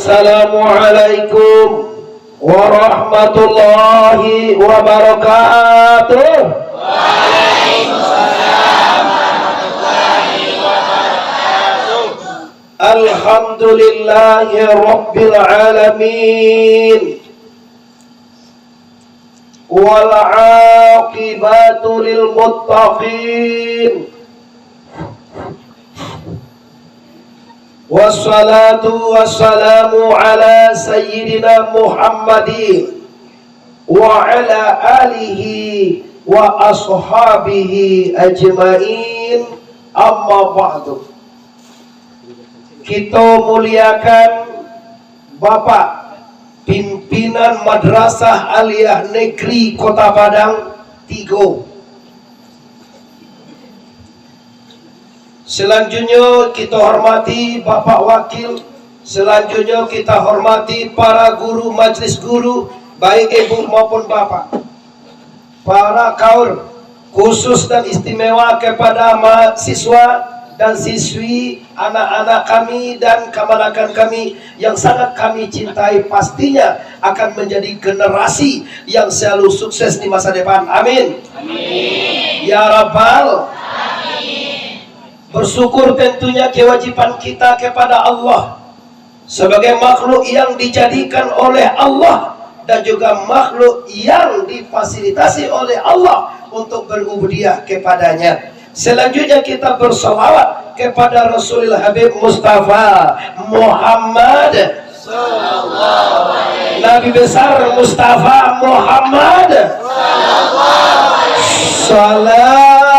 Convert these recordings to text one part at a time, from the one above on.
Assalamualaikum warahmatullahi wabarakatuh. Waalaikumsalam warahmatullahi wabarakatuh. Alhamdulillahi rabbil alamin. Wal aqibatu lil muttaqin. Wassalatu wassalamu ala sayyidina Muhammadin wa ala alihi wa ashabihi ajmain, amma ba'du. Kita muliakan Bapak Pimpinan Madrasah Aliyah Negeri Kota Padang 3. Selanjutnya kita hormati Bapak Wakil. Selanjutnya kita hormati para guru, majelis guru, baik ibu maupun bapak. Para kaur khusus dan istimewa kepada mahasiswa dan siswi, anak-anak kami dan keponakan kami yang sangat kami cintai, pastinya akan menjadi generasi yang selalu sukses di masa depan. Amin. Amin. Ya Rabbal. Bersyukur tentunya kewajiban kita kepada Allah sebagai makhluk yang dijadikan oleh Allah dan juga makhluk yang difasilitasi oleh Allah untuk berubudiyah kepadanya. Selanjutnya kita bersalawat kepada Rasulullah Habib Mustafa Muhammad sallallahu alaihi, Nabi besar Mustafa Muhammad sallallahu alaihi, salatullah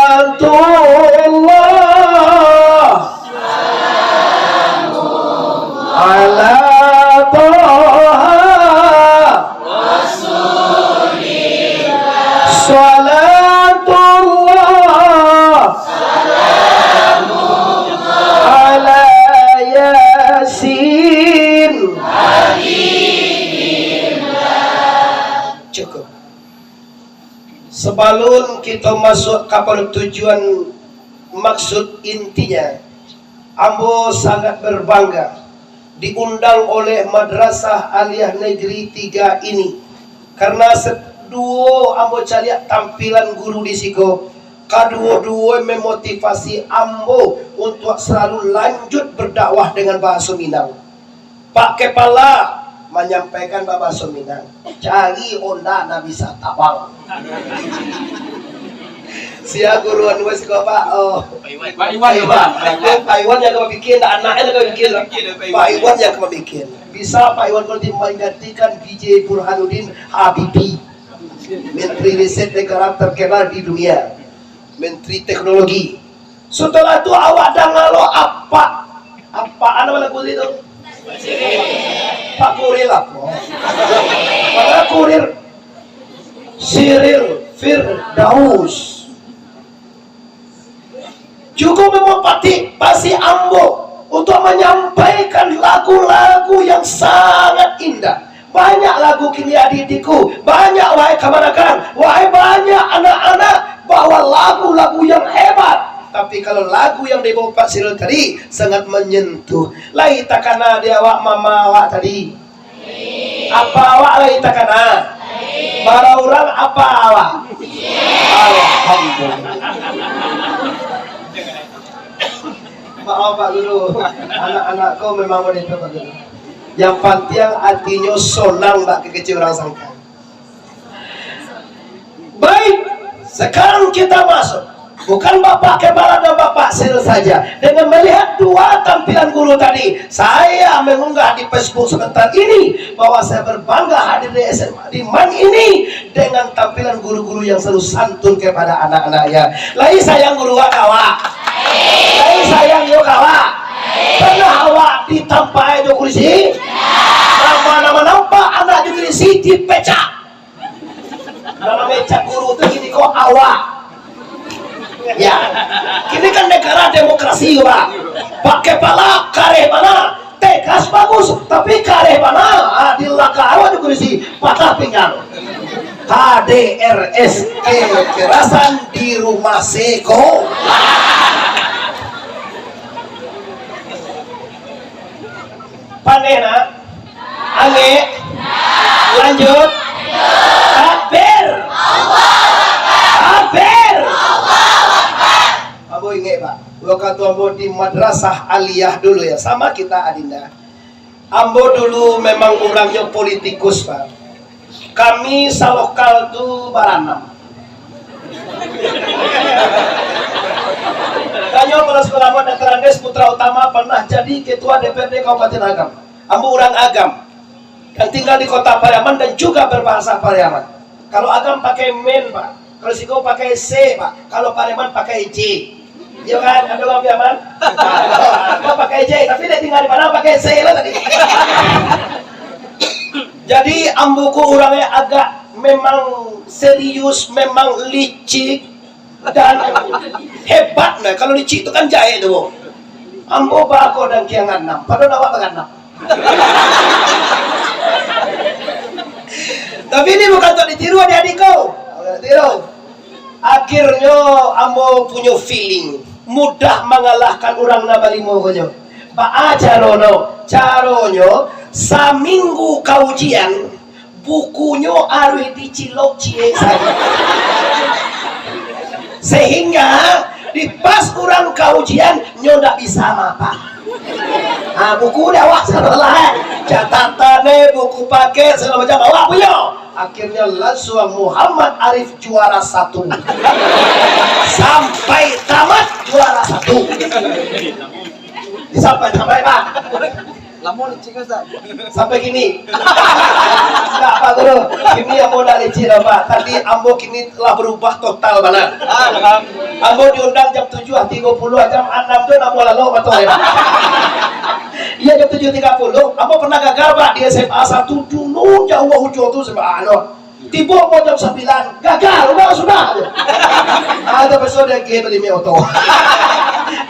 ala toha rasulillah, salatullah salamullah ala yasin habibillah. Cukup. Sebelum kita masuk kepada tujuan maksud intinya, ambo sangat berbangga diundang oleh Madrasah Aliyah Negeri 3 ini, karena kedua ambo caliak tampilan guru di siko, kedua-dua memotivasi ambo untuk selalu lanjut berdakwah dengan bahasa Minang. Pak Kepala menyampaikan bahasa Minang, cari onda na bisa tabang. Sia guruan wes ko Pak. Oh, Pak Iwan yang bikin, anaknya yang bikin. Pak Iwan yang bikin. Bisa Pak Iwan kalau menggantikan BJ Burhanuddin Habibie, Menteri Riset Negara terkenal di dunia, Menteri Teknologi. Setelah itu awak dah ngalo apa anak mana kulit itu? Pak Kurir apa? Mana Kurir? Cyril Firdaus. Juga memotivasi ambo untuk menyampaikan lagu-lagu yang sangat indah. Banyak lagu kini adikku, banyak wahai keponakan, wahai banyak anak-anak, bawa lagu-lagu yang hebat. Tapi kalau lagu yang dibawa Pak Cyril tadi sangat menyentuh. Lai takana dia awak mama awak tadi. Apa awak lai takana? Para orang apa awak? Alhamdulillah. Maaf Pak Guru, anak-anakku memang wanita Pak Guru. Yang penting artinya sonang tak kekecil orang sangka. Baik, sekarang kita masuk. Bukan Bapak Kepala dan Bapak Cyril saja. Dengan melihat dua tampilan guru tadi, saya mengunggah di Facebook sebentar ini bahwa saya berbangga hadir di SMA di MAN ini dengan tampilan guru-guru yang selalu santun kepada anak-anaknya. Lai sayang guru kawa. Lai sayang yo kawa. Pernah awak ditampai di kursi? Nama-nama nampak anak di kursi dipecah. Nama becak guru itu ini kok awak. Ya, ini kan negara demokrasi Pak. Pak Kepala kareh mana? Tegas bagus, tapi kareh mana? Adil lakawa di kursi patah pinggang. HDRS kekerasan di rumah Seko. Panena Ange. Lanjut. Takbir. Takbir. Abu ingat Pak, waktu ambo di madrasah aliyah dulu ya, sama kita Adinda. Ambo dulu memang orangnya politikus Pak. Kami salokal tuh baranam. Kanyo kalau sekolah mau Dr. Andes Putra Utama pernah jadi ketua DPRD Kabupaten Agam. Ambo orang Agam dan tinggal di kota Pariaman dan juga berbahasa Pariaman. Kalau Agam pakai men Pak, kalau Siko pakai C Pak, kalau Pariaman pakai J. Iya kan, ada orang Pariaman. Kau pakai J, tapi dia tinggal di mana pakai C lah tadi. Jadi ambuku orangnya agak memang serius, memang licik dan hebat nah. Kalau licik itu kan jahe tuh. Ambo bako dan kiangan enam, padahal awak bagan enam. Tapi ini bukan untuk ditiru adik-adikku. Ditiru. Akhirnya ambo punya feeling mudah mengalahkan orang nabalimo kojo. Pak carono, caronyo saminggu kaujian bukunya arwi dicilok cie saya. Sehingga di pas orang kaujian nyodak bisa apa. Nah, buku udah awak salah. Catatannya buku pakai segala macam awak punya. Akhirnya langsung Muhammad Arif juara 1 sampai tamat juara 1 sampai Pak Lamun licik Ustaz. sampai gini. Enggak Pak Guru, ini ambo udah licik Pak. Tadi ambo kini telah berubah total mana. Ambo diundang jam 7.30, jam 6 tuh ambo lalu betul ya. Iya jam 7.30, ambo pernah gagal Pak di SMA 1 dulu jauh hujung tuh SMA tiba mau jam 9, gagal, sudah. Ada besok dia game beli mie auto.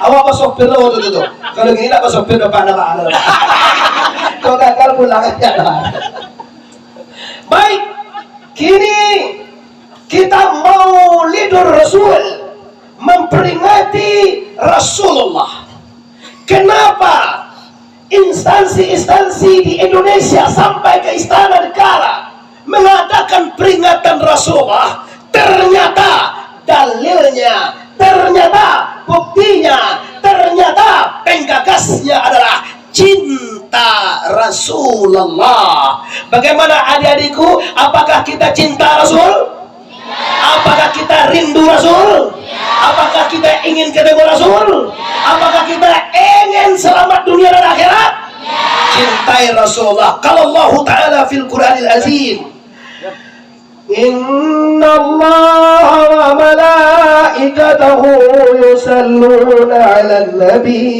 Awak masuk pilo tuh. Kalau gini nak masuk pilo depan apa? Kau gagal pulang aja. Baik, kini kita mau lidur Rasul, memperingati Rasulullah. Kenapa instansi-instansi di Indonesia sampai ke Istana Negara mengadakan peringatan Rasulullah? Ternyata dalilnya, ternyata buktinya, ternyata penggagasnya adalah cinta Rasulullah. Bagaimana adik-adikku? Apakah kita cinta Rasul? Apakah kita rindu Rasul? Apakah kita ingin ketemu Rasul? Apakah kita ingin selamat dunia dan akhirat? Cintai Rasulullah. Kalau Allah Ta'ala fil Quranil Azim, Inna Allah wa malaikatahu yusalluna ala nabi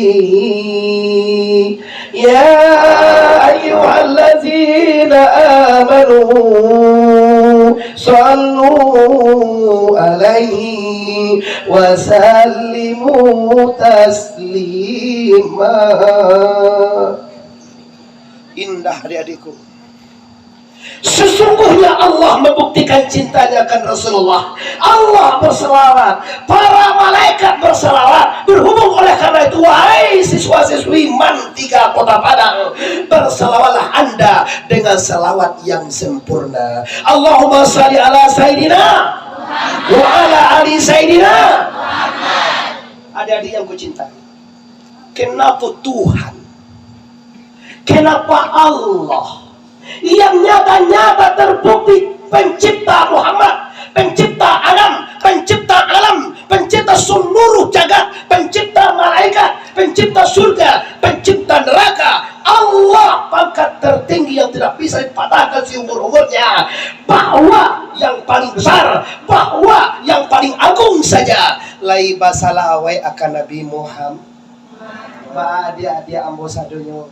Ya ayyuhallazina amanu sallu alaihi wa sallimu taslima. Indah adik-adikku, sesungguhnya Allah membuktikan cintanya akan Rasulullah. Allah berselawat, para malaikat berselawat. Berhubung oleh karena itu, wahai siswa-siswi MAN 3 Kota Padang, berselawatlah Anda dengan selawat yang sempurna. Allahumma salli ala Sayyidina wa ala ali Sayyidina. Adik-adik yang kucintai, kenapa Tuhan, kenapa Allah yang nyata-nyata terbukti pencipta Muhammad, pencipta Adam, pencipta alam, pencipta seluruh jagat, pencipta malaikat, pencipta surga, pencipta neraka, Allah pangkat tertinggi yang tidak bisa dipatahkan seumur-umurnya, bahwa yang paling besar, bahwa yang paling agung saja lai basalawai akan Nabi Muhammad. Adik-adik ambosadonyo,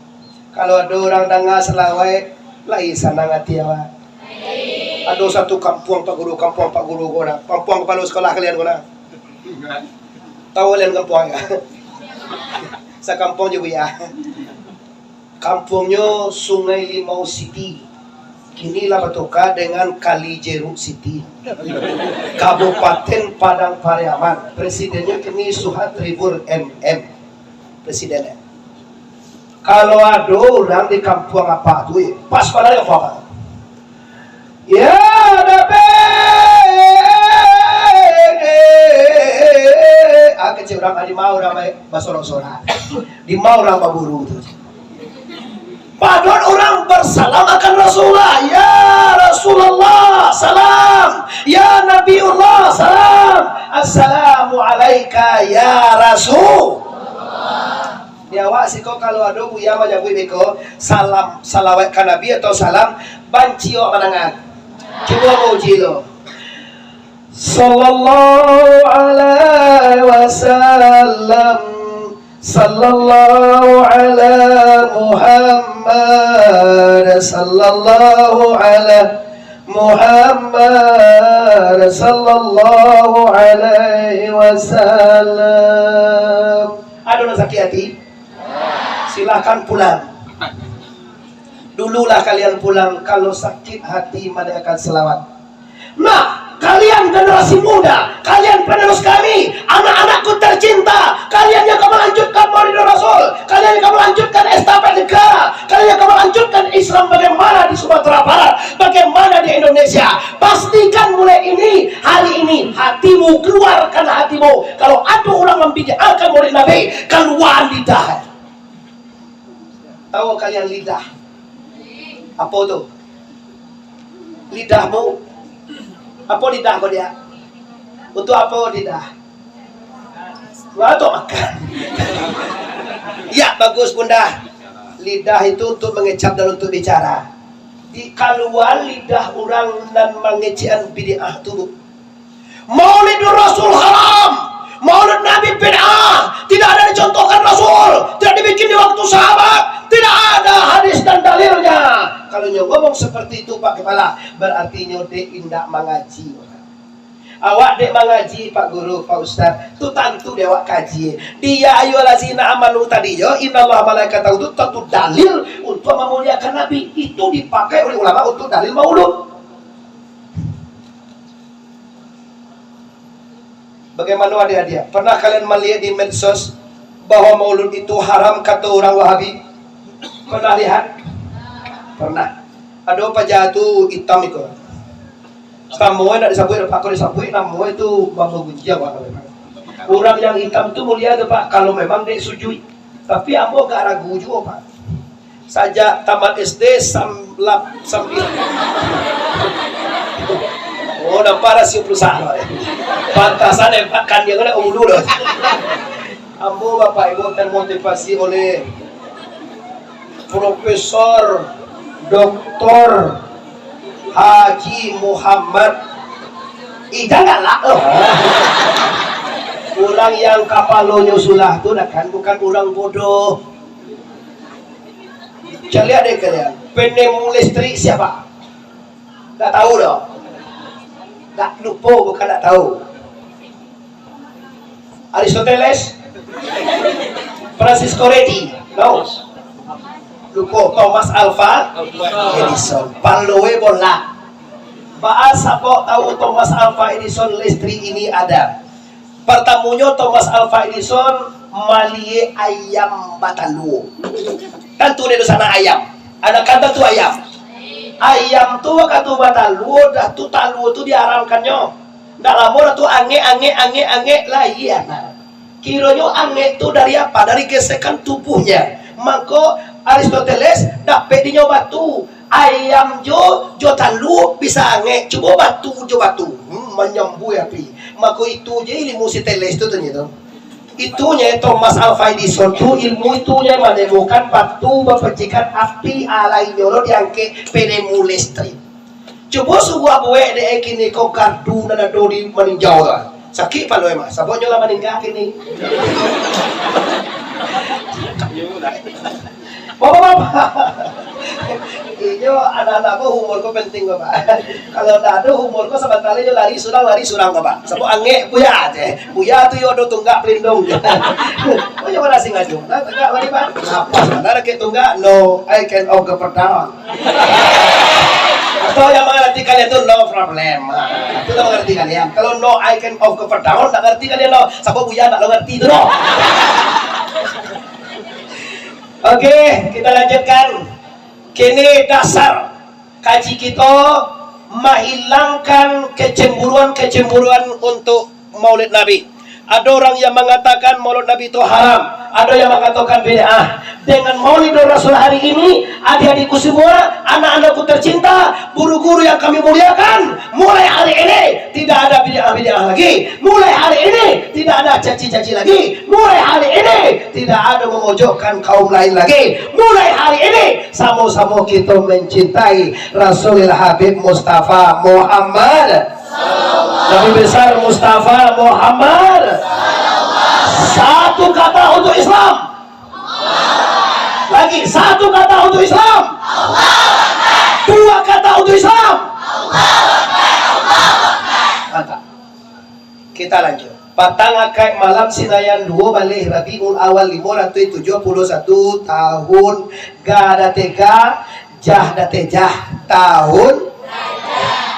kalau ada orang dengar selawai lai sanang hati awak. Ada satu kampung Pak Guru guna. Kampung kepala sekolah kalian guna. Tahu kalian kampung ya? Sa kampung juga ya. Kampungnya Sungai Limau City. Kini lah bertukar dengan Kali Jeruk City. Kabupaten Padang Pariaman. Presidennya kini Suhatribur MM. Presidennya. Kalau ada orang di kampung apa tuh ya, pas pada yang apa? Ya dape, kecil orang di mau ramai basorong-sorong, di mau ramai buru tuh. Padahal orang bersalam akan Rasulullah, ya Rasulullah salam, ya Nabiullah salam, assalamu alaika ya Rasul. Ya wak siko kalau ada buya macam beko salam salawat ke Nabi atau salam bancio manangan. Coba mau jilo. Sallallahu alaihi wasallam, sallallahu ala Muhammad, sallallahu ala Muhammad, sallallahu alaihi wasallam. Aduh sakit hati. Silakan pulang. Dululah kalian pulang kalau sakit hati mana akan selawat. Nah, kalian generasi muda, kalian penerus kami, anak-anakku tercinta, kalian yang akan melanjutkan Maulid Rasul, kalian yang akan melanjutkan estafet negara, kalian yang akan melanjutkan Islam bagaimana di Sumatera Barat, bagaimana di Indonesia. Pastikan mulai ini, hari ini, hatimu, keluarkan hatimu. Kalau ada orang membid'ahkan Maulid Nabi, keluar lidah. Tahu kalian lidah? Apa itu? Lidahmu? Apa lidah kau dia? Untuk apa lidah? Untuk makan. Ya bagus bunda. Lidah itu untuk mengecap dan untuk bicara. Di keluar lidah orang dan mengecian bid'ah itu. Maulid Rasul haram. Maulid Nabi bid'ah. Tidak ada dicontohkan Rasul. Tidak dibikin di waktu sahabat. Tidak ada hadis dan dalilnya. Kalau nyo ngomong seperti itu Pak Kepala, berarti nyo dek indak mengaji. Awak dek mengaji Pak Guru, Pak Ustaz, itu tentu dek awak kaji. Dia ayyuhallazina amanu tadi yo, innallaha malaikatahu itu tentu dalil untuk memuliakan Nabi. Itu dipakai oleh ulama untuk dalil maulud. Bagaimana adik-adik? Pernah kalian melihat di medsos bahwa maulud itu haram kata orang Wahabi? Pernah lihat? Pernah. Ada apa jatuh hitam itu? Semua nak disabui, Pak. Kalau disabui, namanya itu bambu gunjang. Orang yang hitam itu mulia tuh Pak. Kalau memang dia sujud. Tapi ambo gak ragu juga Pak. Sajak tamat SD sambil. Oh, nampak rasio perusahaan. Pantasan kan dia kena dulu. Ambo Bapak Ibu termotivasi oleh Profesor Dr. Haji Muhammad janganlah orang yang kapalonyo sulah itu kan bukan orang bodoh. Coba lihat deh kalian, penemu listrik siapa? Gak tahu dong. Gak lupa bukan gak tahu. Aristoteles, Francisco Redi, no. Lupa Thomas Alva Edison, Paloe bola. Bahas apa tahu Thomas Alva Edison listrik ini ada. Pertamunya Thomas Alva Edison malie ayam batalu. Kan tuh di sana ayam. Ada kata tuh ayam. Ayam tuh kata batalu, dah tuh talu tuh diharamkannya. Ndak lama tuh ange lah iya. Kiranya ange tuh dari apa? Dari gesekan tubuhnya. Maka Aristoteles dapat di batu ayam jo talu bisa ange coba batu menyambu ya pi maka itu je ilmu si teles itu ternyata itunya Thomas Alva Edison tu ilmu itunya menemukan batu berpercikan api alai nyoro diangke penemu listrik coba sebuah buah de kini kau kardu nana dodi meninjau lah sakit palo emas sabonyo lah meninggal kini. Bapak-bapak, iyo anak-anakku humorku penting Bapak. Kalau tak ada humorku sebentar aja lari surang Bapak. Sebab ange buya aja, buya tu yo do tunggak pelindung. Oh yo mana sing ngaju? Nah tunggak mari Pak. Apa sebentar ke tunggak? No, I can of the down. Atau yang mengerti kalian itu no problem. Itu yang mengerti kalian. Kalau no I can of the down, tak ngerti kalian no. Sebab buya tak ngerti itu no. Oke, kita lanjutkan. Kini dasar kaji kita menghilangkan kecemburuan untuk Maulid Nabi. Ada orang yang mengatakan Maulid Nabi itu haram, ada yang mengatakan bid'ah. Dengan Maulid Rasul hari ini, adik-adikku semua, anak-anakku tercinta, guru-guru yang kami muliakan, mulai hari ini tidak ada bid'ah lagi. Mulai hari ini tidak ada caci-caci lagi. Mulai hari ini tidak ada memojokkan kaum lain lagi. Mulai hari ini sama-sama kita mencintai Rasulullah Habib Mustafa Muhammad, Nabi besar Mustafa Muhammad. Satu kata untuk Islam. Lagi satu kata untuk Islam. Dua kata untuk Islam. Mantap. Kita lanjut. Patang akai malam sinayan 2 balik Rabiul Awal 571 tahun gada tega jah datejah tahun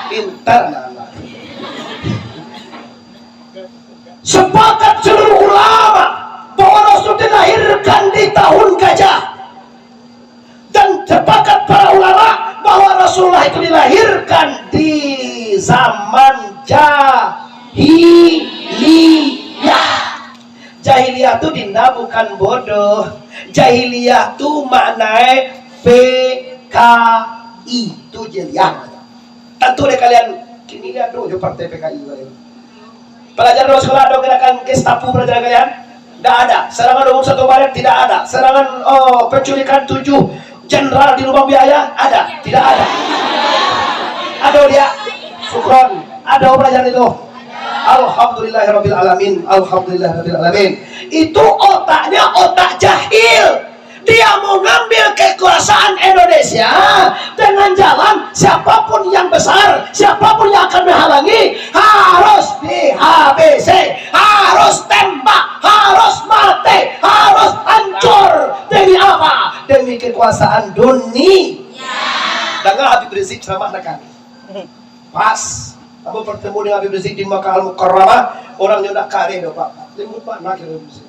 pintar nama. Sepakat seluruh ulama bahwa Rasul dilahirkan di tahun gajah, dan sepakat para ulama bahwa Rasulullah itu dilahirkan di zaman jahiliyah. Jahiliyah itu dinda bukan bodoh. Jahiliyah itu maknanya PKI itu jahiliyah. Tentu deh kalian kini lihat dulu partai PKI kalian. Pelajaran di sekolah ada gerakan Gestapo pelajaran kalian? Tidak ada. Serangan 21 Maret tidak ada. Serangan penculikan 7 jenderal di Lubang Biaya ada? Tidak ada. Ada dia. Syukron. Ada pelajaran itu. Alhamdulillahirabbil alamin. Alhamdulillahirabbil alamin. Itu otaknya otak jahil. Dia mau ngambil kekuasaan Indonesia dengan jalan siapapun yang besar, siapapun yang akan menghalangi harus dihabisi, harus tembak, harus mati, harus hancur. Demi apa? Demi kekuasaan dunia. Dengan Habib Rizik sama anak kami. Pas aku bertemu dengan Habib Rizik di Makkah Al-Mukarramah, orangnya udah kare dong Pak. Lembut Pak, nak Habib Rizik.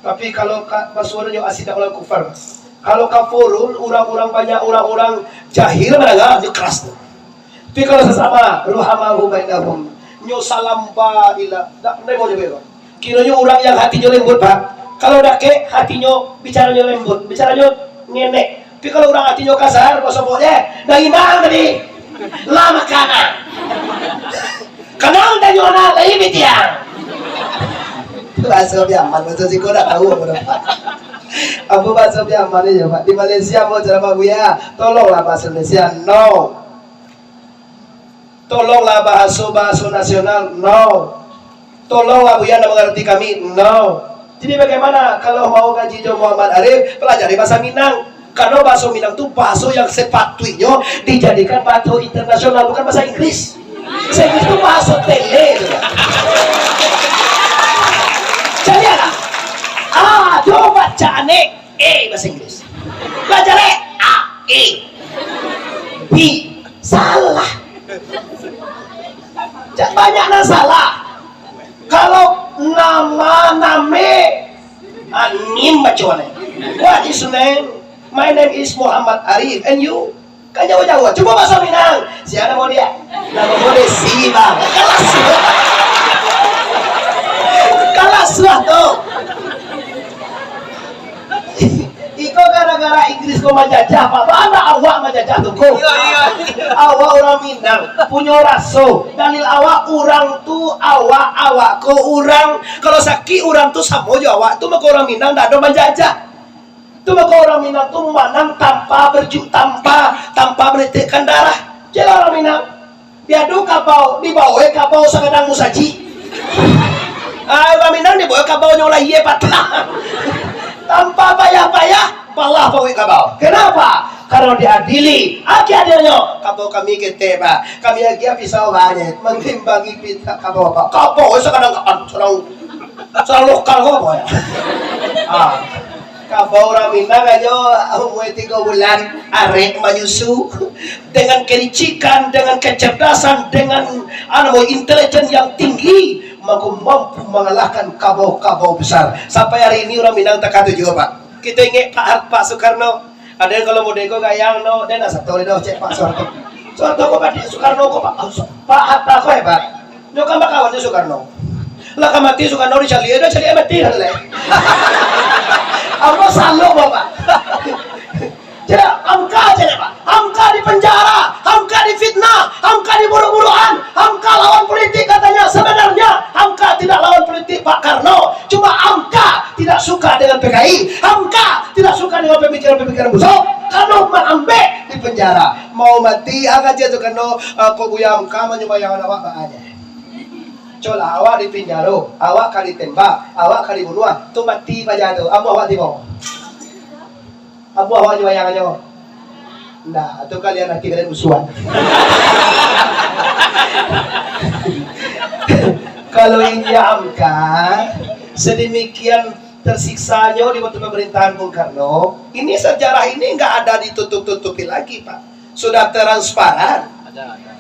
Tapi kalau pasuannya asida oleh kufar, kalau kafurun orang-orang banyak orang-orang jahil mana nggak keras tuh. Tapi kalau sesama ruhamahu bainahum nyo salam ba ila tak mau juga. Kiranya orang yang hatinya lembut Pak. Kalau dak ke hatinya bicaranya lembut, bicaranya ngenek. Tapi kalau orang hatinya kasar, bos boleh. Dari mana tadi? Lama kanan. Kenal dan nyona lagi bitiang. Bahasa Biaman, bahasa Siko udah tahu apa bahasa Biaman aja Pak. Di Malaysia mau ceramah Buya, tolonglah bahasa Indonesia, no. Tolonglah bahasa nasional, no. Tolonglah Buya anda mengerti kami, no. Jadi bagaimana kalau mau ngaji Jo Muhammad Arif, pelajari bahasa Minang. Karena bahasa Minang itu bahasa yang sepatutnya dijadikan bahasa internasional, bukan bahasa Inggris. Bahasa Inggris itu bahasa tele. Jadi apa? Coba bacaannya bahasa Inggris. Belajar A, E, B. Salah. Banyaknya salah. Kalau nama anim bacaan. What is your name? My name is Muhammad Arif. And you? Kan jauh-jauh. Coba bahasa Minang. Siapa mau dia? Nama mau dia si bang. Kalas lah tuh. Iko gara-gara Inggris kau majajah Pak. Mana awak majajah tuh kau? Awak orang Minang punya raso. Dalil awak orang tuh awak kau orang. Kalau sakit orang tuh sama aja awak tuh maka orang Minang tak ada majajah. Tuh maka orang Minang tuh memanang tanpa berjuk tanpa menitikkan darah. Jadi orang Minang diadu kapau dibawa kapau sakadang musaji. Orang Minang dibawa kapau nyolah iya patah. Tanpa payah-payah malah bawa kapau. Kenapa? Karena diadili. Aki adilnya kapau kami kita Pak. Kami lagi pisau banyak mengimbangi pita kapau Pak. Kapau sekarang seorang lokal kok ya. Kapau orang Minang aja umur 3 bulan arek menyusu dengan kelicikan, dengan kecerdasan, dengan intelijen yang tinggi, mampu mengalahkan kabau-kabau besar. Sampai hari ini orang Minang tak kata juga Pak. Kita ingat Pak Soekarno. Ada yang kalau mau deko gayang no, dan satu itu cek Pak Soeharto. Soeharto kok Pak Soekarno kok Pak Hatta kok hebat. Nyo kan kawan Soekarno. Lah kan mati Soekarno di cari mati lah. Apa salah Bapak? Jadi Hamka aja Pak. Hamka di penjara, Hamka di fitnah, Hamka di bunuh-bunuhan, Hamka lawan politik katanya. Sebenarnya Hamka tidak lawan politik Pak Karno. Cuma Hamka tidak suka dengan PKI. Hamka tidak suka dengan pemikiran-pemikiran busuk. Karno mengambek di penjara. Mau mati aja Soekarno kok buya Hamka menyumbang awak aja. Coba awak di penjara, awak kali tembak, awak kali bunuh, tu mati aja tu. Amu awak tiba. Abu awak bayangannya. Nah, itu kalian nanti kalian musuhan. Kalau ini Hamka sedemikian tersiksanya di waktu pemerintahan Bung Karno, ini sejarah ini nggak ada ditutup-tutupi lagi Pak. Sudah transparan.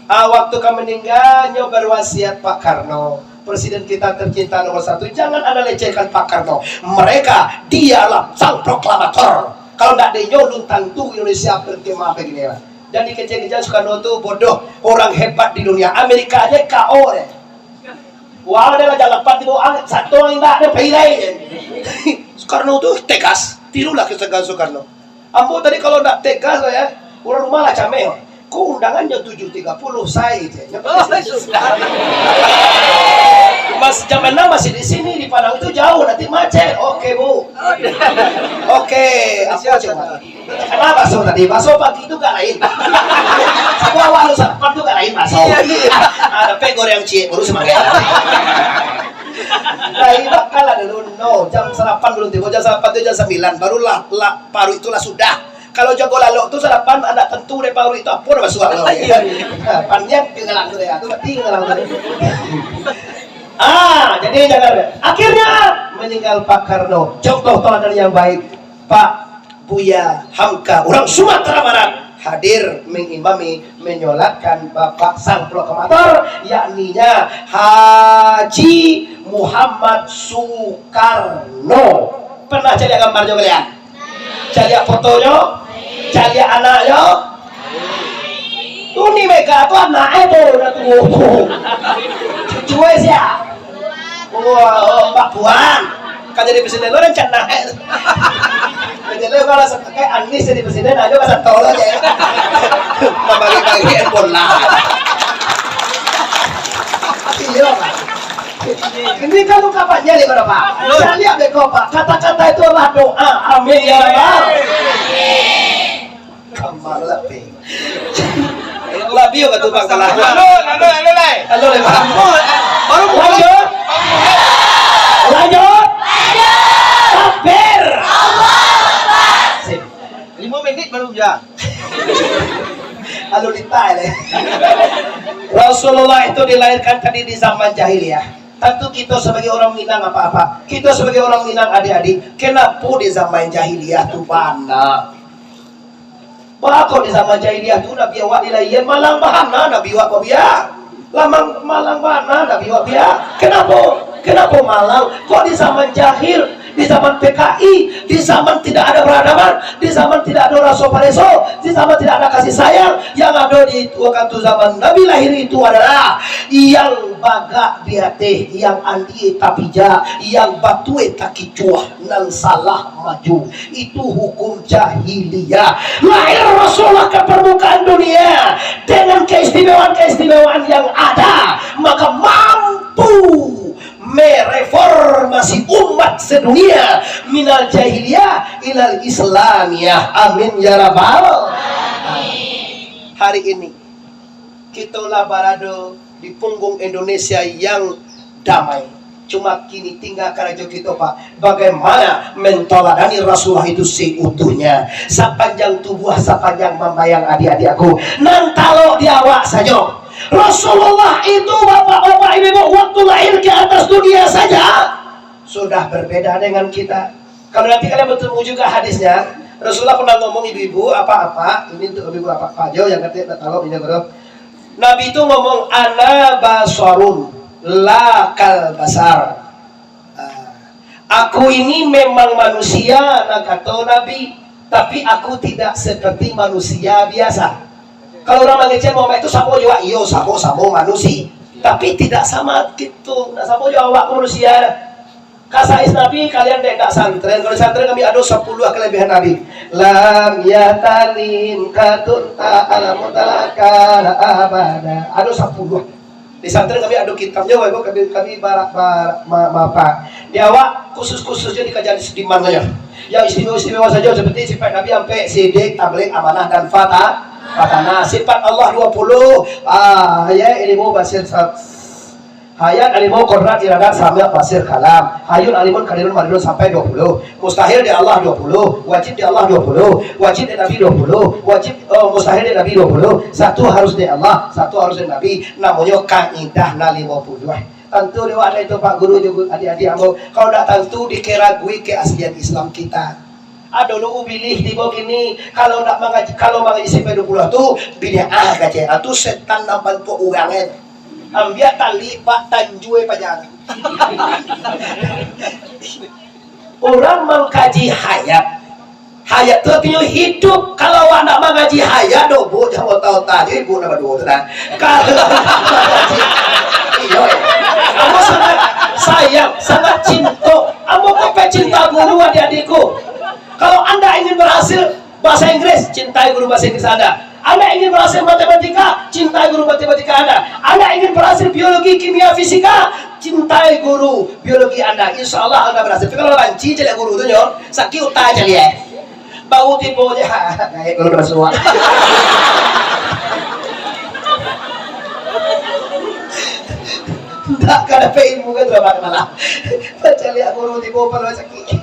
Waktu kami meninggalnya berwasiat Pak Karno, Presiden kita tercinta nomor 1, jangan Anda lecehkan Pak Karno. Mereka dialah sang proklamator. Kalau tidak dia luntang tuh Indonesia berkemah begini lah. Jadi kecil-kecil Soekarno itu bodoh, orang hebat di dunia. Amerika aja KO deh. Wah ada lah jalan lepas dibawa satu orang tidak ada pilih. Soekarno itu tegas, tirulah ketegasan Soekarno. Ambo tadi kalau tidak tegas ya, orang rumah lah cameo. Kok undangannya 7.30 saya itu. Mas jam 6 masih di sini di Padang itu jauh nanti macet. Oke Bu. Oke. Aku coba. Kenapa bakso tadi? Bakso pagi itu gak lain. Aku awal sarapan itu gak lain bakso. Ada pegor yang cie baru semangat. Nah ini bakal ada dulu. No jam sarapan belum tiba. Jam sarapan itu jam 9 barulah paru itulah sudah. Kalau jago lalu itu sarapan ada tentu deh paru itu apa udah masuk lalu. Panjang tinggalan tuh ya. Itu tinggalan tuh. Jadi jangan. Akhirnya meninggal Pak Karno. Contoh teladan yang baik Pak Buya Hamka, orang Sumatera Barat, hadir mengimami menyolatkan Bapak sang proklamator, yakninya Haji Muhammad Soekarno. Pernah cari gambarnya kalian? Cari fotonya? Cari anaknya? Tuh nih Mega tuh anaknya tuh. Cucu ya. Mbak Puan kan jadi presiden lo rencana naik. Jadi lo kalau pakai Anies jadi presiden aja kasih tol aja ya. Membagi-bagi handphone lah. Iya Pak. Ini kan ungkapannya nih Pak. Saya lihat deh kok Pak. Kata-kata itu adalah doa. Amin ya Rabbal. Kamar lebih. Lebih yuk ketua kalah. Halo Pak. Baru lanjut. Lanjut. Takbir. 5 menit baru ya. Lalu ditail. Rasulullah itu dilahirkan tadi di zaman jahiliyah. Tentu kita sebagai orang Minang apa-apa. Kita sebagai orang Minang adik-adik, kenapa di zaman jahiliyah tuh panas? Bahkan di zaman jahiliyah tuh Nabi awak dilahirkan malang bahana Nabi awak biar. Lamang malang mana Nabi awak biar. Kenapa malang? Kok di zaman jahil, di zaman PKI, di zaman tidak ada peradaban, di zaman tidak ada rasa pareso, di zaman tidak ada kasih sayang, yang ada di waktu zaman Nabi lahir itu adalah yang baga dia teh, yang andi tapija, yang batue takicuah, nan salah maju. Itu hukum jahiliyah. Lahir Rasulullah ke permukaan dunia dengan keistimewaan-keistimewaan yang ada, maka mampu mereformasi umat sedunia minal jahiliyah ilal islamiyah. Amin ya rabbal alamin. Hari ini kitalah barado di punggung Indonesia yang damai. Cuma kini tinggal karajo kita Pak, bagaimana mentoladani Rasulullah itu seutuhnya, sepanjang tubuh, sepanjang membayang adik-adik aku. Nantalo di awak saja. Rasulullah itu bapak-bapak ibu waktu lahir ke atas dunia saja sudah berbeda dengan kita. Kalau nanti kalian bertemu juga hadisnya, Rasulullah pernah ngomong ibu-ibu apa-apa, ini untuk ibu apa aja yang katanya tahu ini bro. Nabi itu ngomong ana basarun la kal basar. Aku ini memang manusia, kata Nabi, tapi aku tidak seperti manusia biasa. Kalau orang mengecek Muhammad itu sama juga, iyo sama manusia, tapi tidak sama gitu. Nah, sama juga awak manusia. Kasais Nabi kalian tidak santren. Kalau santren kami ada 10 kelebihan Nabi. Lam yatalim katun ta'ala mutalaka abada. Ada 10. Di santren kami ada kitabnya, kami barak apa. Di awak khusus-khususnya di kajian di mananya. Yang istimewa saja seperti sifat Nabi sampai sidik, tabligh, amanah dan fatana. Sifat Allah 20. Ya ilmu basir hayat alimu qudrat iradat sami' basir kalam. Hayun alimun kadirun maridun sampai 20. Mustahil di Allah 20, wajib di Allah 20, wajib di Nabi 20, wajib mustahil di Nabi 20. Satu harus di Allah, satu harus di Nabi. Namanya kaidah na 52. Tentu ada itu Pak Guru juga adik-adik ambo. Kalau tidak tentu dikeragui keaslian Islam kita. Ada lu pilih di bawah ini. Kalau tidak mengaji, kalau mengaji sampai 20 tu bid'ah kaje. Atu setan nampan tu urangan. Ambil tali pak tanjue pajang. Orang mengkaji hayat. Hayat itu artinya hidup. Kalau anak mengaji hayat, dobo jangan tahu tadi ibu nama dua tenang. Kalau iya, kamu sangat sayang, sangat cinta. Kamu kok cinta guru adik-adikku. Kalau Anda ingin berhasil bahasa Inggris, cintai guru bahasa Inggris Anda. Anda ingin berhasil matematika, cintai guru matematika Anda. Anda ingin berhasil biologi, kimia, fisika, cintai guru biologi Anda. Insya Allah Anda berhasil. Tapi kalau banci jadi guru itu nyor, sakit utai jadi ya. Bau tipu aja, kayak guru bersuara. Tak kada ilmu kan sudah malah. Baca lihat guru tipu pada sakit.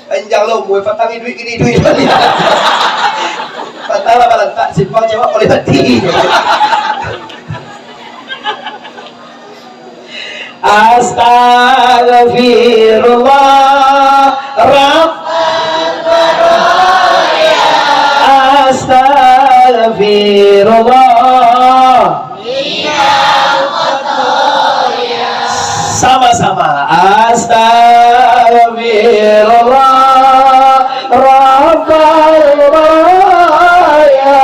Panjang lo, mau patangi duit gini duit balik. Patah lah tak simpang jawab oleh hati. Astaghfirullah Astaghfirullah. Sama-sama. Astaghfirullah Rabbal baraya.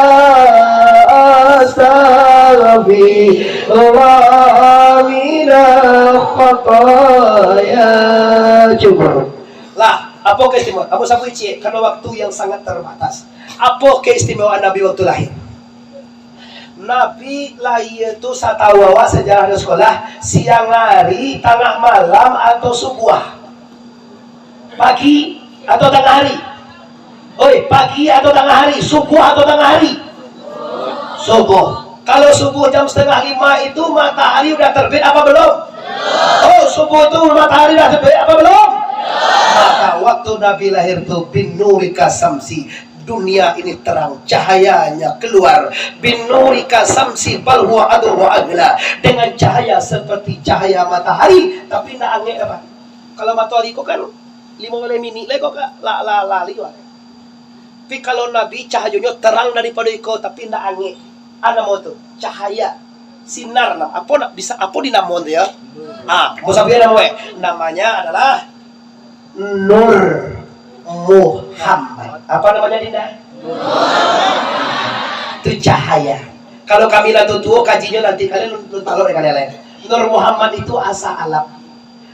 Astaghfirullah minal khataya. Coba lah, apa keistimewaan? Kamu sabu icik karena waktu yang sangat terbatas. Apa keistimewaan Nabi waktu lahir? Nabi lahir itu satawawa sejarah di sekolah, siang hari, tengah malam atau subuh, pagi atau tengah hari. Oi, pagi atau tengah hari, subuh atau tengah hari? Subuh. Kalau subuh jam 4:30 itu matahari udah terbit apa belum? Oh, subuh itu matahari udah terbit apa belum? Maka waktu Nabi lahir itu bin nurika samsi, dunia ini terang, cahayanya keluar. Bin nurika samsi bal huwa adu wa agla, dengan cahaya seperti cahaya matahari, tapi nak angin apa? Kalau matahari kok kan 5 menit lagi kok lali. Tapi kalau Nabi cahayanya terang daripada iko, tapi nak angin. Ada mau tuh cahaya sinar nam. Apa nak bisa apa dinamon dia? Musabir namanya adalah Nur Muhammad. Apa namanya Dinda? Itu cahaya. Kalau kami nanti tua kajinya nanti kalian tahu ya kalian. Nur Muhammad itu asa alam.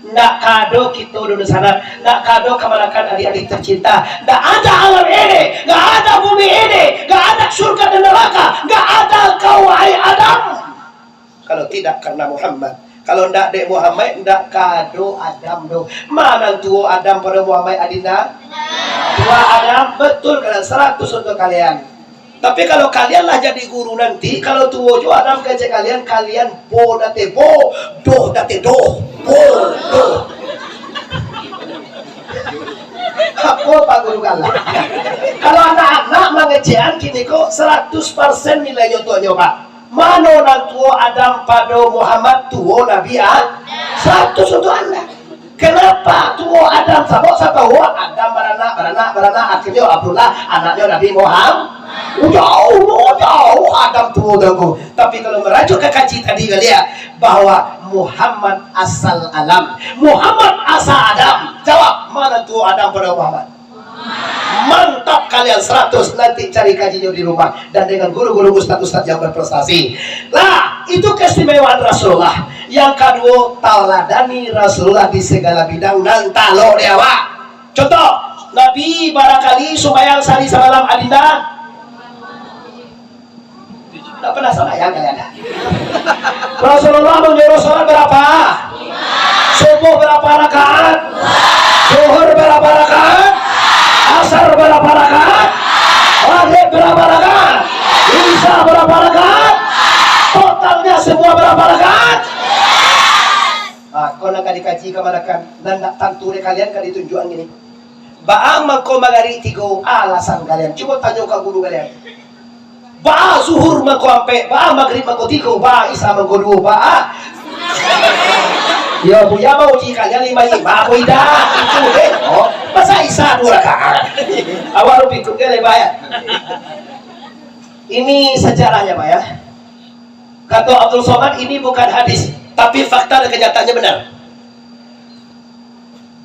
Nggak kado kita dulu sana. Nggak kado kemanakan adik-adik tercinta. Nggak ada alam ini, nggak ada bumi ini, nggak ada surga dan neraka, nggak ada kau wahai Adam. Kalau tidak karena Muhammad. Kalau ndak dek Muhammad, ndak kado Adam do. Mana tua Adam pada Muhammad Adinda? Tua Adam betul kalian 100 untuk kalian. Tapi kalau kalian lah jadi guru nanti, kalau tua jo Adam kerja kalian bo date bo, do date do, bo do. Apa Pak Guru kalah? Kalau anak-anak mengejian kini kok 100% nilainya tuanya Pak. Mana orang tua Adam pada Muhammad tua Nabi 100 untuk Anda. Kenapa tua Adam sama Adam beranak akhirnya Abdullah anaknya Nabi Muhammad. Jauh Adam Adam tuh dongku. Tapi kalau merajuk ke kaji tadi kalian bahwa Muhammad asal alam, Muhammad asal Adam. Jawab, mana tuh Adam pada Muhammad? Mantap kalian 100. Nanti cari kajinya di rumah dan dengan guru-guru ustaz-ustaz yang berprestasi. Lah, itu keistimewaan Rasulullah. Yang kedua, tauladani Rasulullah di segala bidang dan talo dewa. Contoh, Nabi barangkali sembahyang sehari semalam adinda. Tidak pernah sembahyang kalian. Rasulullah menyuruh sholat berapa? Subuh berapa rakaat? Zuhur berapa rakaat? Asar berapa rakaat? Maghrib berapa rakaat? Isya berapa rakaat? Totalnya semua berapa rakaat? Kau nak dikaji kemanakan dan nak tanturi kalian kan ditunjukkan gini. Baang mangko magari tigo alasan kalian. Coba tanya ke guru kalian. Ba zuhur mangko ampe, ba maghrib mangko tigo, ba isya mangko dua, ba. Ya punya mau uji kalian 5 aku tidak itu deh. Oh, masa isya 2 rakaat. Awal pikir ke bayar. Ini sejarahnya Pak ya. Kata Abdul Somad ini bukan hadis, tapi fakta dan kenyataannya benar.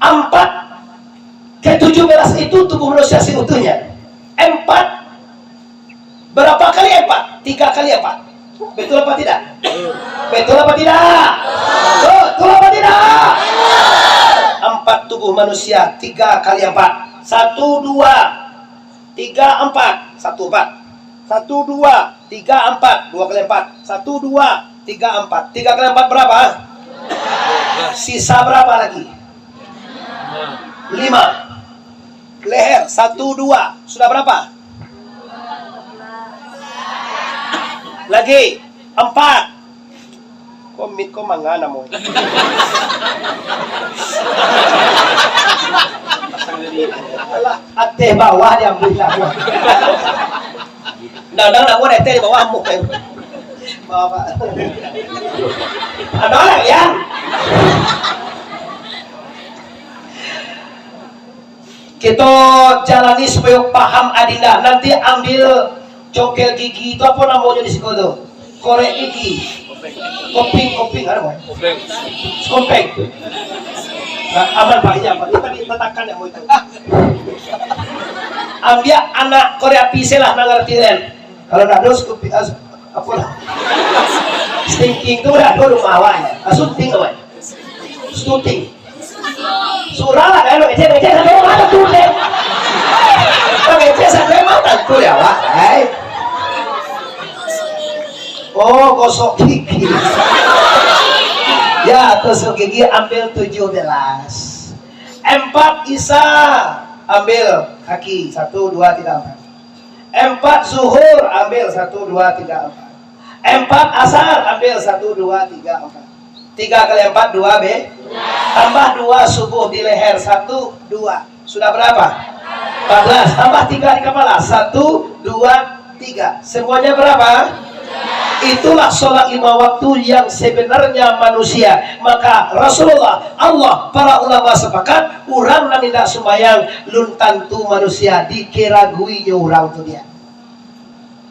4 ke 17 itu tubuh manusia seutuhnya. 4 berapa kali 4? 3 kali 4. Betul apa tidak? Betul apa tidak? Betul apa tidak? 4 tubuh manusia 3 kali 4. 1 2 3 4 1 4 1 2 3 4 2 kali 4 1 2 3 4 3 kali 4 berapa? Sisa berapa lagi? 5. Leher 1 2 sudah berapa? Lagi 4. Komit ko mangana mo. Alah, ate bawah dia ambil aku. Dadang nak buat ate di bawah mu. Bapak. Ada orang ya? Kita jalani supaya paham adinda. Nanti ambil congkel gigi itu apa namanya di sekolah? Korek gigi. Koping ada mau? Kopeng. Nah, aman Pak ya Pak. Ini tadi letakkan yang mau itu. Ambil anak Korea pisah lah ngerti kan. Kalau nak dos kopi apa lah? Stinking itu udah do rumah awalnya. Sunting awal. Sunting. Surah lah kalau ece sampai mana tuh deh. Kalau ece sampai mana tuh ya Pak? Oh, gosok gigi. Ya, gosok gigi ambil 17. 4 Isya ambil kaki 1 2 3 4. 4 zuhur ambil 1 2 3 4. 4 asar ambil 1 2 3 4. 3 kali 4 2 B. Tambah 2 subuh di leher 1 2. Sudah berapa? 14. Tambah 3 di kepala 1 2 3. Semuanya berapa? Itulah sholat 5 waktu yang sebenarnya manusia. Maka Rasulullah, Allah, para ulama sepakat orang nan tidak sembahyang lun tantu manusia dikiraguinya orang tu dia.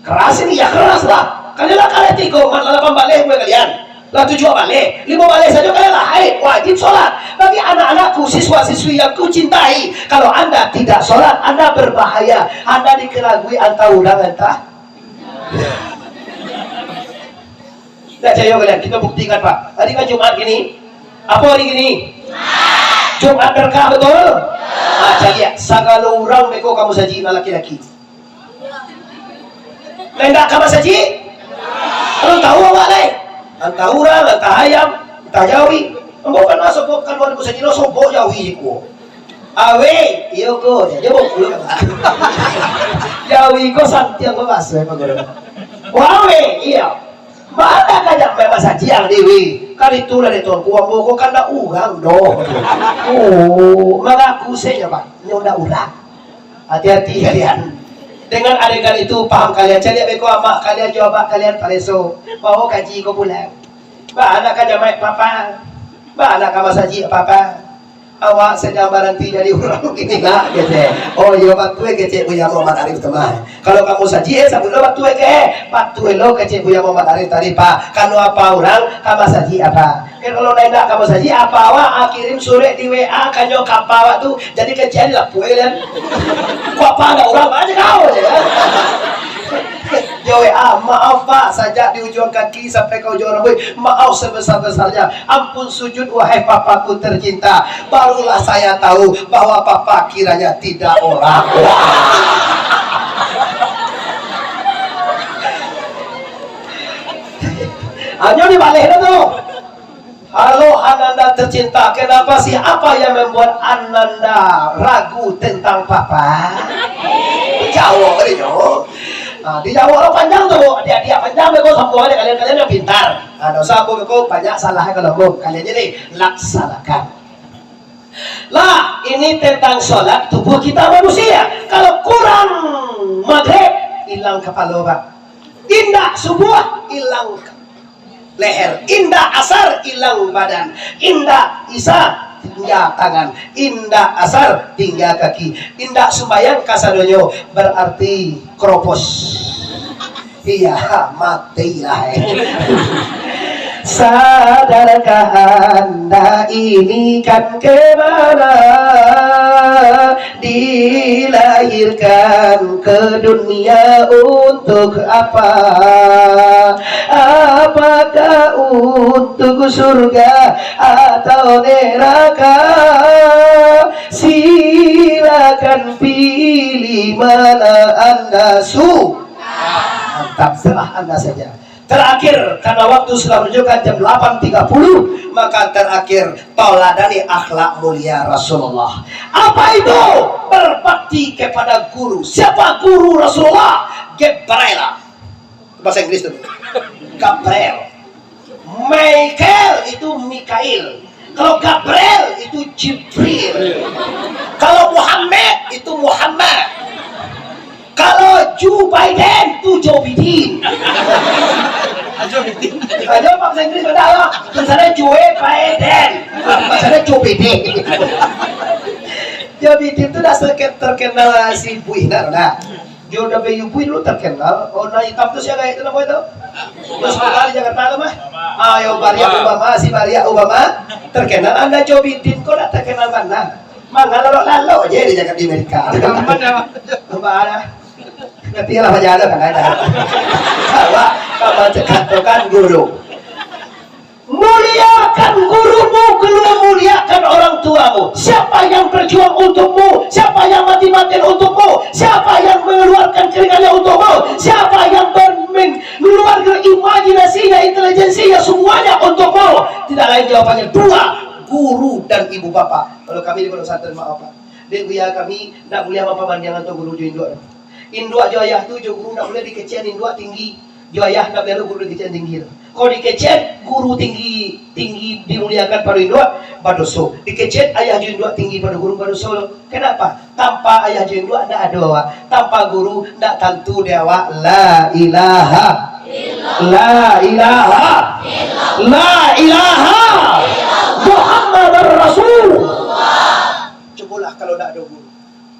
Keras ini ya keras lah. Kalian lah kalian 3 8 balik kalian. Lah 7 balik, 5 balik saja kalian lah. Wajib sholat. Bagi anak-anakku, siswa-siswi yang ku cintai, kalau anda tidak sholat, anda berbahaya. Anda dikiragui antara orang entah. Tidak jauh kalian, kita buktikan Pak. Hari kan Jumat gini. Apa hari gini? Jumat berkah betul? Nah, jadi segala orang beko kamu saji laki-laki. Lendak kamu saji? Kalau tahu apa leh? Entah orang, entah ayam, entah jawi. Bukan masuk bukan luar ku saji, no sobok jawi ku. Awe, iya ko, jadi buku kan. Jawi ko santi aku masuk apa guru. Wawe, iya. Mana kajak bebas sajian dewi kali itu lah itu kuang boko kan dah urang doh. Oh, mengaku saja Pak, nyoda urang. Hati-hati kalian. Dengan adegan itu paham kalian. Cari beko amak kalian jawab kalian paleso. Bawa kaji ko pulang. Ba anak kajak mai papa. Ba anak kamu saji papa. awak sedang berhenti jadi orang gini lah kece. Oh iya batue kece Buya Muhammad Arif teman. Kalau kamu saji sabut lo batue ke batue lo kece Buya Muhammad Arif tadi pak. Kanu apa orang kamu saji apa? Kalau nenda kamu saji apa awak kirim surat di WA kanyo kapawak tuh jadi kece lah pue kan. Kok apa ada orang aja kau aja kan. Ya WA, maaf pak, sajak di ujung kaki sampai ke ujung rambut, maaf sebesar-besarnya, ampun sujud wahai papaku tercinta. Barulah saya tahu bahwa papa kiranya tidak orang. Hanya dibalik itu. Halo Ananda tercinta, kenapa sih apa yang membuat Ananda ragu tentang papa? Jawab ini yo. Nah, di Jawa panjang tuh, dia panjang beko sambungannya kalian yang pintar. Nah, dosa aku beko banyak salahnya kalau kalian jadi laksanakan. Lah, ini tentang sholat tubuh kita manusia. Kalau kurang maghrib, hilang kepala pak. Indah subuh, hilang leher. Indah asar, hilang badan. Indah isya, tinggal tangan. Indah asar tinggal kaki. Indah sembahyang kasadonyo berarti kropos. Iya matilah. Sadarkah anda ini kan kemana dilahirkan ke dunia untuk apa? Apakah untuk surga atau neraka? Silakan pilih mana anda suka. Mantap, serah anda saja. Terakhir, karena waktu sudah menunjukkan jam 8.30, maka terakhir tauladani akhlak mulia Rasulullah. Apa itu? Berbakti kepada guru. Siapa guru Rasulullah? Gabriel. Bahasa Inggris itu. Gabriel. Michael itu Mikail. Kalau Gabriel itu Jibril. Kalau Muhammad itu Muhammad. Kalau Joe Biden itu Joe Biden. Aja bahasa Inggris beda lah. Tulisannya Joe Biden. Bahasanya Joe Biden. Joe Biden itu dah terkenal si Buina, nah. Joe W. Buin lu terkenal. Warna hitam tuh siapa itu namanya itu? Terus sekali Jakarta lo mah. Ayo Barack Obama, si Barack Obama terkenal. Anda Joe Biden kok tak terkenal mana? Mangga lalu aja di Jakarta di Amerika. Mana? Ngerti lah aja ada kan ada. Bahwa kamu cekatokan guru. Muliakan gurumu, belum muliakan orang tuamu. Siapa yang berjuang untukmu? Siapa yang mati-matian untukmu? Siapa yang mengeluarkan keringatnya untukmu? Siapa yang mengeluarkan imajinasinya, intelijensinya, semuanya untukmu? Tidak lain jawabannya dua, guru dan ibu bapak. Kalau kami di Pondok Pesantren maaf pak, di Buya kami tidak boleh apa pemandangan untuk guru induk. Induk ayah tu guru tidak boleh dikecian induk tinggi. Ayah tidak boleh guru dikecian tinggi. Kalau dikecian guru tinggi dimuliakan pada induk badoso. Dikecian ayah induk tinggi pada guru badoso. Kenapa? Tanpa ayah induk tidak ada awak. Tanpa guru tidak tentu dewa. La ilaha La ilaha La ilaha Muhammad Rasulullah. Cobalah kalau tidak ada guru,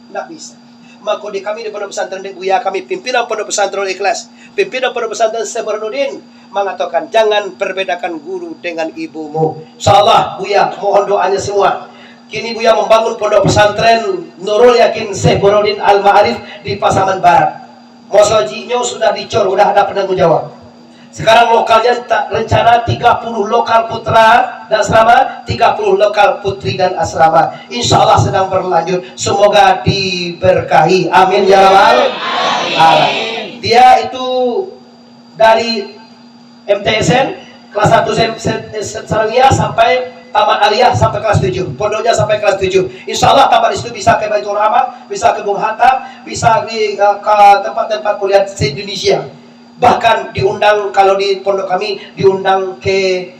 tidak bisa. Maka di kami di Pondok Pesantren di Buya, kami pimpinan Pondok Pesantren Ikhlas, pimpinan Pondok Pesantren Sebarnudin mengatakan jangan perbedakan guru dengan ibumu. Insyaallah Buya mohon doanya semua. Kini Buya membangun Pondok Pesantren Nurul Yakin Sebarnudin Al-Ma'arif di Pasaman Barat. Mosojinya sudah dicor, sudah ada penanggung jawab. Sekarang lokalnya rencana 30 lokal putra dan asrama, 30 lokal putri dan asrama. Insya Allah sedang berlanjut. Semoga diberkahi. Amin ya rabbal alamin. Dia itu dari MTSN kelas 1 Sarangya sampai Taman Aliyah sampai kelas 7. Pondoknya sampai kelas 7. Insya Allah tamat itu bisa ke Baitur Rahmah, bisa ke Bung Hatta, bisa ke tempat-tempat kuliah se-Indonesia. Bahkan diundang, kalau di pondok kami diundang ke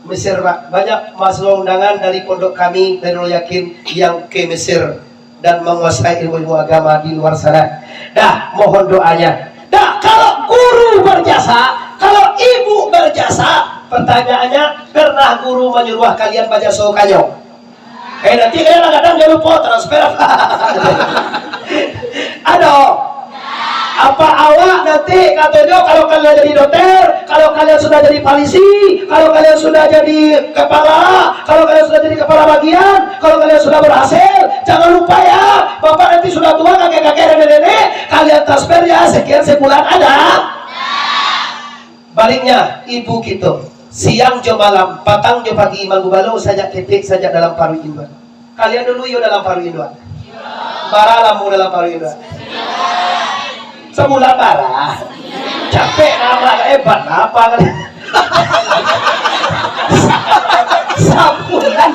Mesir Pak. Banyak mahasiswa undangan dari pondok kami dari Nurul Yakin yang ke Mesir dan menguasai ilmu agama di luar sana. Dah mohon doanya. Dah kalau guru berjasa, kalau ibu berjasa, pertanyaannya pernah guru menyuruh kalian baca sokanyo? Nanti kadang-kadang jangan lupa transfer. Aduh, apa awak nanti katanya kalau kalian jadi dokter, kalau kalian sudah jadi polisi, kalau kalian sudah jadi kepala, kalau kalian sudah jadi kepala bagian, kalau kalian sudah berhasil, jangan lupa ya, bapak nanti sudah tua, kakek-kakek, nenek-nenek, kalian transfer ya sekian sebulan ada. Baliknya, ibu kita siang jo malam, patang jo pagi, manggu balo saja ketik saja dalam paru induan. Kalian dulu yo dalam paru induan. Bara lamu dalam paru induan. Sebulan bara. Capek nama hebat apa kalian? Sebulan.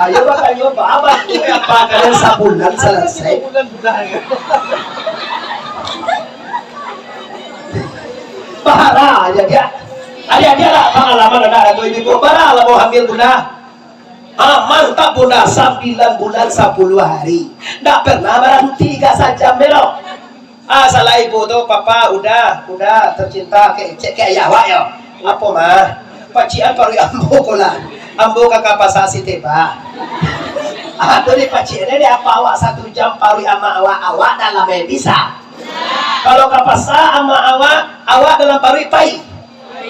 Ayo bakal nyoba abang apa kalian sebulan selesai. Bahara aja dia. Ada lah pengalaman ada atau ibu bara lah mau hamil bunda. Mantap bunda 9 bulan 10 hari. Nggak pernah berhenti saja melok. Salah ibu tuh papa udah tercinta kayak ayah wak yo. Apa mah? Pacian paru ambo kola. Ambo kakak pasasi teba. Tuh di pacian ini apa awak 1 jam paru ama awak dalam bisa. Kalau kapasa ama awak dalam paru pai.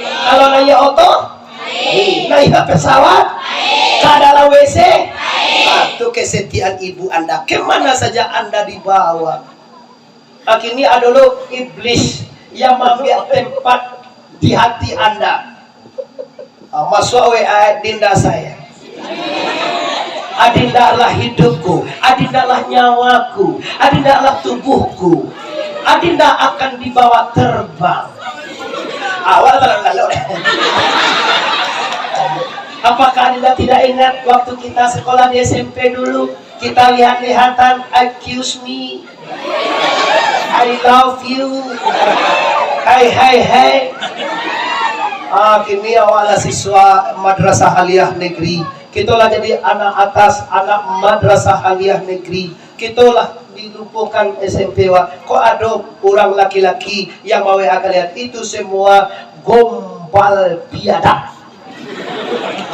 Kalau nanya oto, nanya pesawat, ke dalam WC, itu kesetiaan ibu anda. Kemana saja anda dibawa. Akhirnya adalah iblis yang mengambil tempat di hati anda. Masuk WA Adinda saya. Adinda adalah hidupku, Adinda adalah nyawaku, Adinda adalah tubuhku. Adinda akan dibawa terbang. Awal terlalu. Apakah Adinda tidak ingat waktu kita sekolah di SMP dulu? Kita lihat-lihatan, accuse me, I love you, hai. Kini awalnya siswa madrasah aliyah negeri. Kita lah jadi anak atas, anak madrasah aliyah negeri. Kita lah dilupakan SMP wa. Kok ada orang laki-laki yang mau akan lihat itu semua gombal biadab.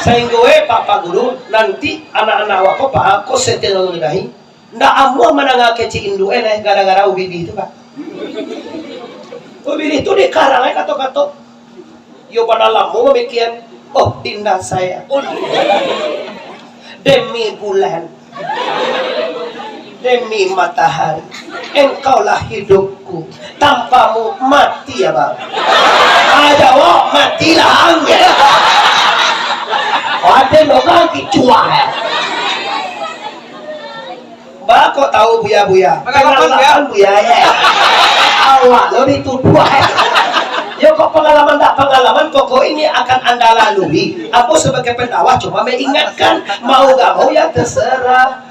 Sehingga Pak Guru nanti anak-anak wa kok Pak kok setel ngahi. Ndak amu mananga keci indu gara-gara ubidi itu Pak. Ubidi itu dikarang kato-kato. Yo pada lamu memikir, oh Dinda saya. Demi bulan, demi matahari, engkaulah hidupku, tanpamu mati ya bang. Ada wak matilah angin. Ada orang kicua ya. Mbak kok tahu buya-buya? Pengalaman buya ya. Awak lo dituduh ya. Ya kok pengalaman tak pengalaman, pokok ini akan anda lalui. Aku sebagai pendakwah cuma mengingatkan, mau gak mau ya terserah.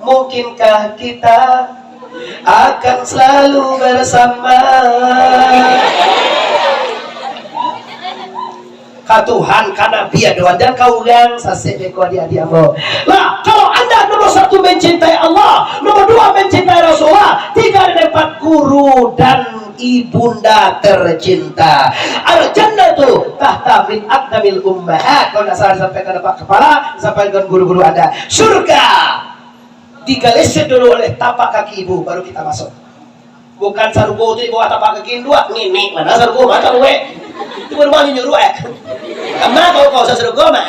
Mungkinkah kita akan selalu bersama? Ka Tuhan, karena biar doa dan kau yang sasek deko dia-diamu. Nah, kalau anda nomor 1 mencintai Allah, nomor 2 mencintai Rasulullah, 3 dan 4 guru dan ibunda tercinta. Al-jannatu tahta min aqdamil ummahat. Kalau tidak salah disampaikan Pak Kepala, sampaikan guru-guru Anda. Surga digalesin dulu oleh tapak kaki ibu, baru kita masuk. Bukan sargo itu di bawah tapak kaki dua, ngini mana sargo macam gue. Itu baru mau nyuruh Karena kau sargo mah.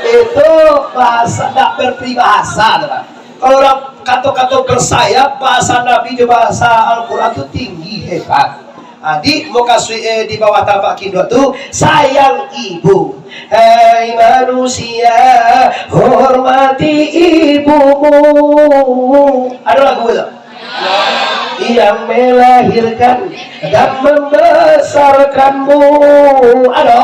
Itu bahasa tidak berperibahasa, kalau orang kata-kata bersayap, bahasa Nabi juga bahasa Al-Quran itu tinggi hebat. Adik mau kasih di bawah tapak kindok tuh sayang ibu. Hei manusia, hormati ibumu. Ada lagu itu? Yang melahirkan dan membesarkanmu. Ada?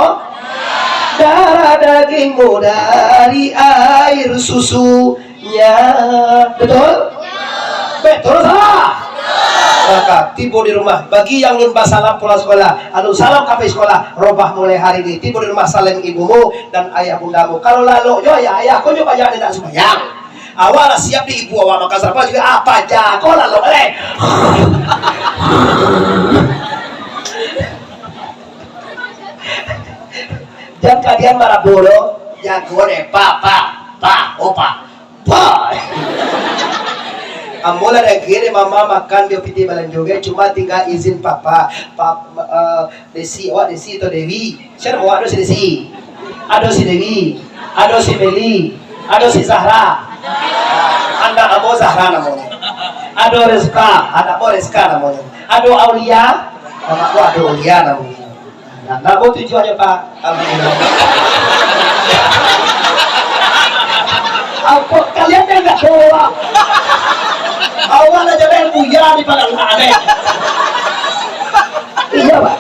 Darah dagingmu dari air susunya. Betul? Betul salah? Maka tiba di rumah. Bagi yang lun salam pulang sekolah, anu salam kafe sekolah, robah mulai hari ini. Tiba di rumah saling ibumu dan ayah bundamu. Kalau lalu yo ya ayahku juga jangan tidak sembahyang. Awal siap di ibu awal maka serba juga apa aja. Kau lalu dan kalian Kalian marah bolo, jago deh, opa. Amula ada gini mama makan dia piti balan juga, cuma tinggal izin papa, Desi itu Dewi, siapa mau ada si Desi, ada si Dewi, ada si Meli, ada si Zahra, anak amo Zahra namanya, ada Reska namanya, ada Aulia, mamaku ada Aulia namanya. Nah, mau tujuannya Pak? Apa kalian yang nggak bawa? Awal aja yang buya di padang aneh. Iya Pak.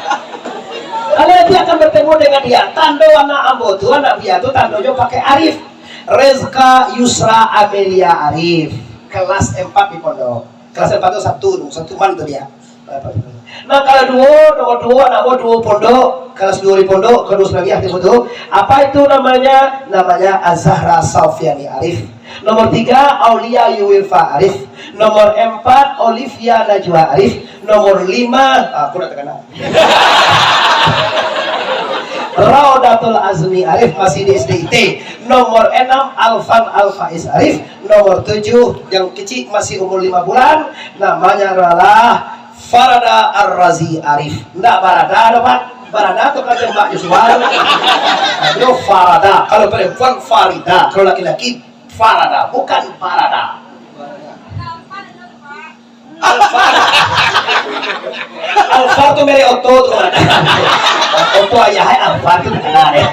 Kalian dia akan bertemu dengan dia. Tando anak ambo tuh anak dia tuh tandonya pakai Arif. Rezka Yusra Amelia Arif. Kelas 4 di pondok. Kelas 4 itu satu man tuh dia. Nah kalau nomor 2 anak ambo 2 pondok. Kelas 2 di pondok, kedua lagi aktif itu. Apa itu namanya? Namanya Azhara Saufiani Arif. Nomor 3 Aulia Yuwilfa Arif. Nomor 4 Olivia Najwa Arif. Nomor 5 aku udah terkenal Raudatul Azmi Arif, masih di SDIT. Nomor 6 Alfan Alfaiz Arif. Nomor 7 yang kecil masih umur 5 bulan, namanya adalah Farada Ar-Razi Arif. Enggak Barada ada Pak. Barada itu kan Mbak Yuswa. Itu Farada. Kalau perempuan Farida, kalau laki-laki Farada, bukan Farada. Alfa itu mere Otto tuh. Otto ayahnya Alfa itu kenal ya.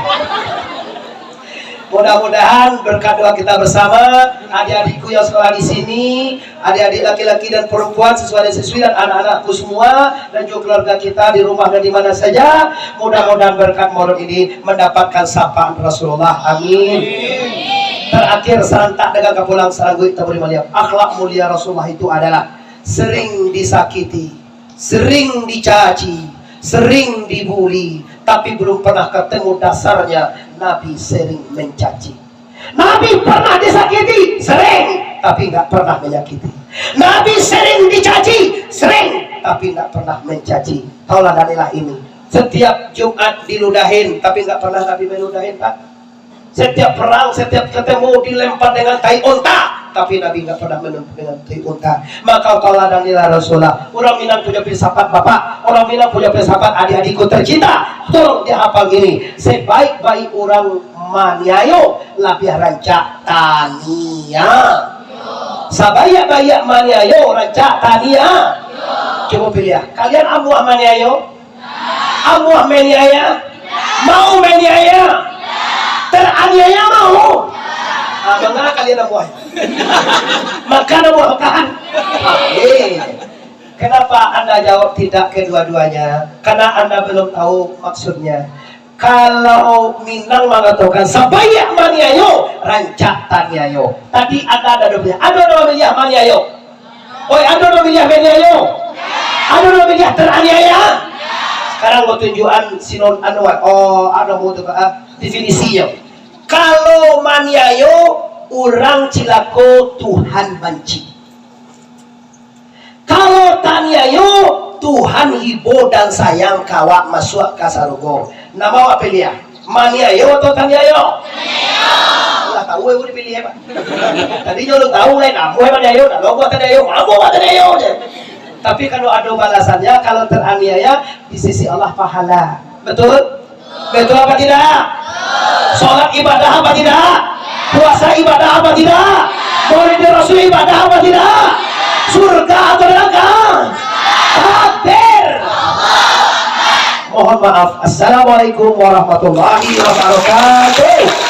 Mudah-mudahan berkat doa kita bersama, adik-adikku yang sekolah di sini, adik-adik laki-laki dan perempuan, siswa dan siswi dan anak-anakku semua, dan juga keluarga kita di rumah dan di mana saja, mudah-mudahan berkat Maulid ini mendapatkan sapaan Rasulullah. Amin. Terakhir serentak dengan kepulang saranggu kita beri mulia. Akhlak mulia Rasulullah itu adalah sering disakiti, sering dicaci, sering dibuli, tapi belum pernah ketemu dasarnya Nabi sering mencaci. Nabi pernah disakiti, sering, tapi nggak pernah menyakiti. Nabi sering dicaci, sering, tapi nggak pernah mencaci. Taulah danilah ini. Setiap Jumat diludahin, tapi nggak pernah Nabi meludahin Pak. Setiap perang, setiap ketemu dilempar dengan tai unta, tapi Nabi nggak pernah menempel dengan tai unta. Maka taulah danilah Rasulullah. Orang Minang punya filsafat Bapak, orang Minang punya filsafat adik-adikku tercinta. Tolong dihafal gini, sebaik-baik orang maniayo labih rancak tania. Sabayak-bayak maniayo rancak tania. Coba pilih ya, kalian amuah maniayo? Amuah maniaya? Mau maniaya? Teraniaya mau? Mengapa kalian amuah? Maka amuah tahan. Kenapa Anda jawab tidak kedua-duanya? Karena Anda belum tahu maksudnya. Kalau Minang mengatakan sabayak maniayo, rancak taniayo. Tadi ada doanya. Ada namanya maniayo. Oi, ada namanya maniayo. Ada namanya teraniaya. Sekarang mau tunjukan sinon anwar. Oh, ada mau definisinya. Kalau maniayo, orang cilako Tuhan benci. Kalau taniayo, Tuhan hibo dan sayang kawak masuk ke sarugo. Nama apa pilih ya? Maniayo atau taniayo? Maniayo. Lah tahu yang dipilih ya Pak. Tadi lo tahu lain aku maniayo, kalau gua taniayo, aku taniayo aja. Tapi kalau ada balasannya, kalau teraniaya di sisi Allah pahala. Betul? Betul apa tidak? Sholat ibadah apa tidak? Puasa ibadah apa tidak? Maulid Rasul ibadah apa tidak? Surga atau neraka? Takbir. Mohon maaf. Assalamualaikum warahmatullahi wabarakatuh.